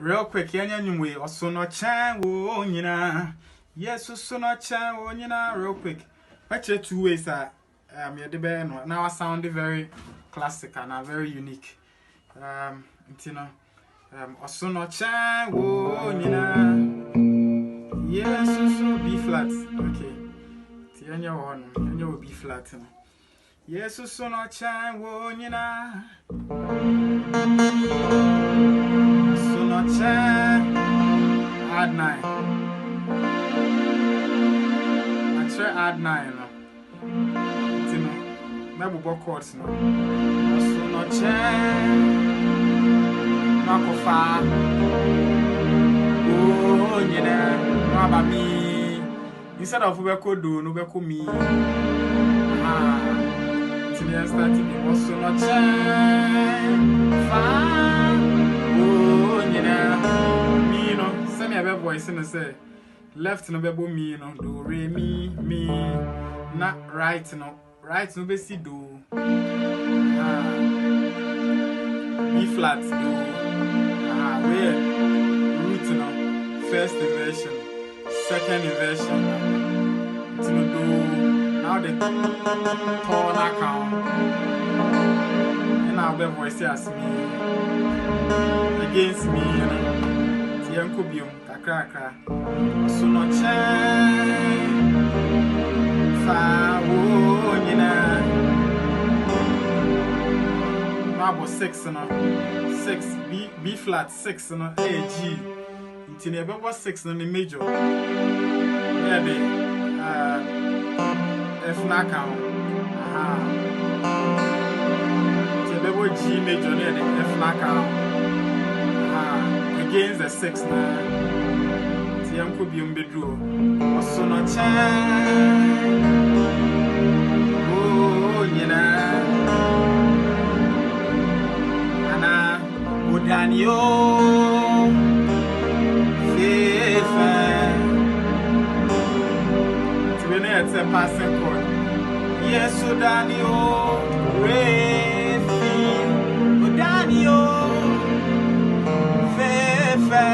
real quick, anyway, or so no chan, oh, you know. Yes, so no chan, oh, you know, real quick. Actually, 2 ways are the band now. I sound very classic and very unique. You know, also no chan, oh, you know. Yes, so B flat, okay. Tianya one, and you will be flat. Yes, so no chan, oh, you know. So no chan, add 9. I try add 9. You know, maybe book chords no. So no chan, no cofa. Oh, you know, no about me. Instead of we could do, no we could me. Starting also not fine. Oh, you know, me, you know, send me a voice and say left no bebo me, you know, do re me, not right, no, right, no, be see do B flat, do where root, no, first inversion, second inversion, to do. Now the tone account and now the voice as me against me, you know. Tiankubium, Kakaka, so no chan, fa, oh, you know. Marble 6, no, 6, B flat 6, no, A, G. It's in a 6 on the major. Yeah, they, F knockout. Tebebo G major near the F knockout. Against the 6 now. Tiam could be bedroom. Also no chan. Oh, you know. Anna Udanio. It's a passing point. Yes, Udanio, Refi, Udanio, Fefe.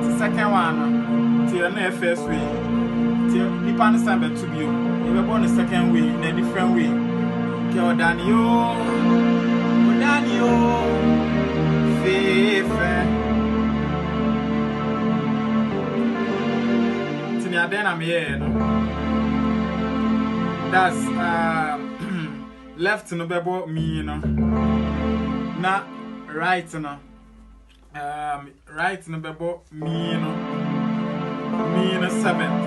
The second one, till the first way. Till the understand that to be you. You were born the second way in a different way. Udanio, Udanio, Fefe. Then I'm here, no? That's left no bebo me, you know. Not right, no. Right no bebo me, you know. Me in a 7th.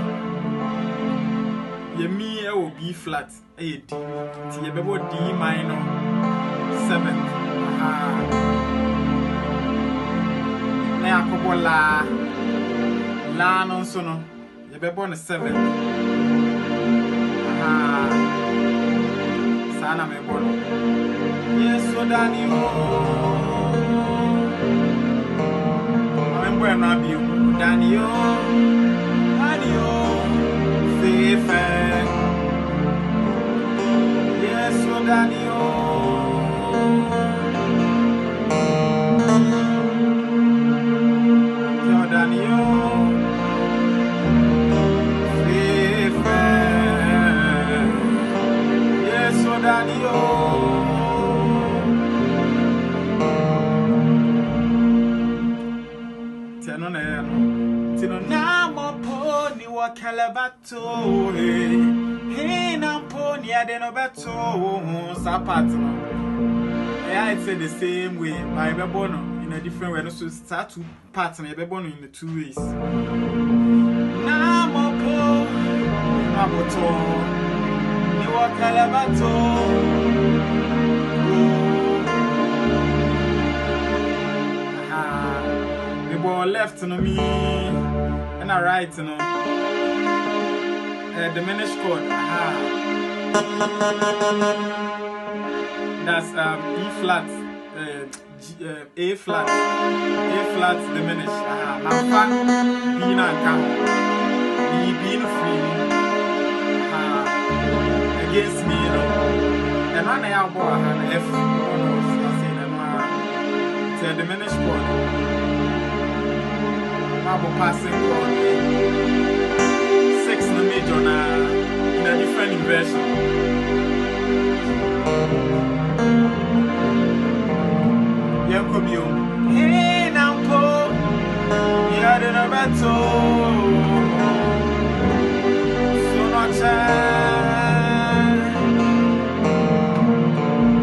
Ye me will be flat, A D. Ye bebo D minor 7th. Now I couple la no so no. You're born a 7. Sana me born. Yes, so Daniel. I'm going to be Daniel. Fefe. Yes, so Daniel. So Daniel. Tino na mo poni wa calabato hey na poni adeno bato sapatno. I say the same way my bebono in a different way. So start to pattern bebono in the 2 ways. Na mo poni aboto ni wa calabato. Left no me and a right no diminished chord. That's E flat, A flat diminished. Now B na count. B free. Against me, you know. And when I have F, a diminished chord. Bible passing chord. 6 in the major now in a different inversion. Yakobio. Hey, Nampo. Yeah, the Nabato. So much.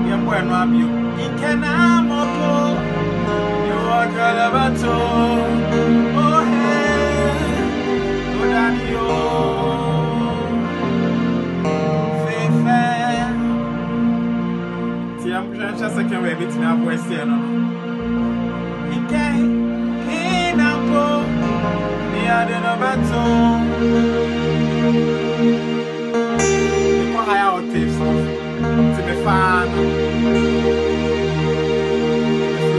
Yambo Abio. Ikenamoko. You are Galabato. Oh, hey. Oh, Danio. Fefe. I'm just a second bit now, voice here. Okay, in a boat, near the Novato. What higher octaves to the fan.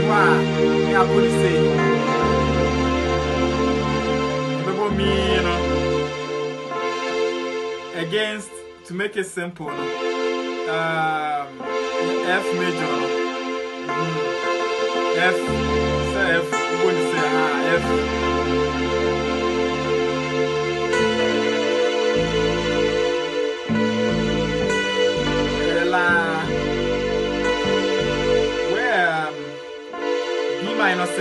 Wow, I could say, about me, against, to make it simple. F major. F. Say F. Wouldn't say F. La. Where B minor 6.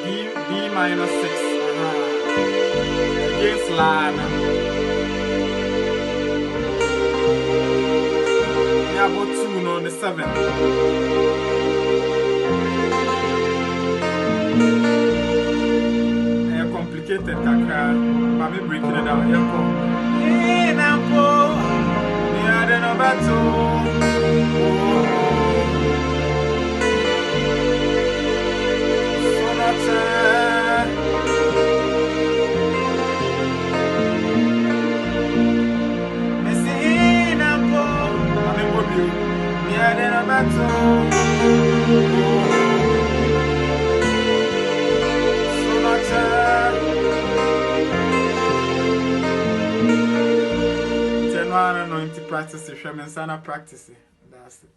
B minor 6. Against La. About 2 on the 7. Complicated kaka, but me breaking it down. Yako. In a po, near the Novato. So much. Yeah, then I'm back to so much. Ten one anointing practice, Shaman Sana practice. That's it.